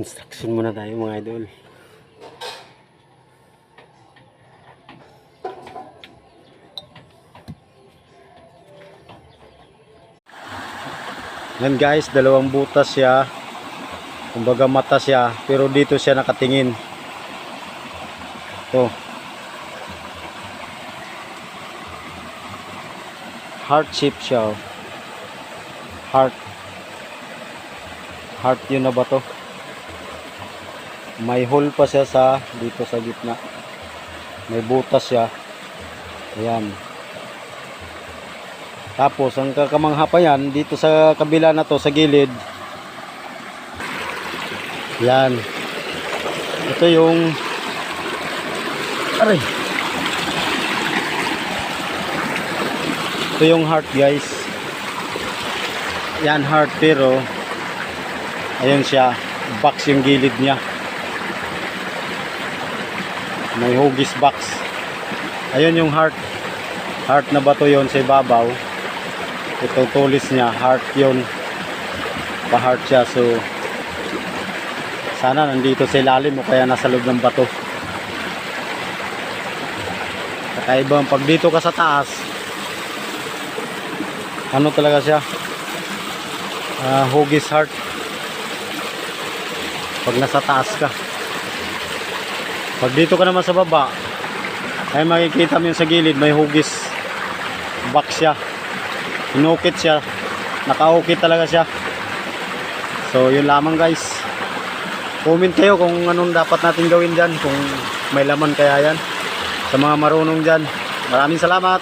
Construction muna tayo mga idol. Yan guys, dalawang butas siya. Kumbaga mata siya, pero dito siya nakatingin. Ito. Heart shape siya. Oh. Heart. Heart yun na ba to? May hole pa siya sa dito sa gitna. May butas siya. Ayan. Tapos ang kakamangha pa yan dito sa kabila na to sa gilid. Yan. Ito yung aray. Ito yung heart guys. Yan heart pero ayun siya, box yung gilid niya. May hugis box. Ayun yung heart. Heart na bato yon sa ibabaw. Itong tulis niya, heart yon. Pa-heart siya. So, sana nandito sa ilalim o kaya nasa loob ng bato. Kakaibang pag dito ka sa taas, ano talaga siya? Hugis heart. Pag nasa taas ka. Pag dito ka naman sa baba, ay makikita mo yung sa gilid, may hugis box siya. Inukit siya. Nakaukit talaga siya. So, yun lamang guys. Comment kayo kung anong dapat natin gawin dyan. Kung may laman kaya yan. Sa mga marunong dyan. Maraming salamat.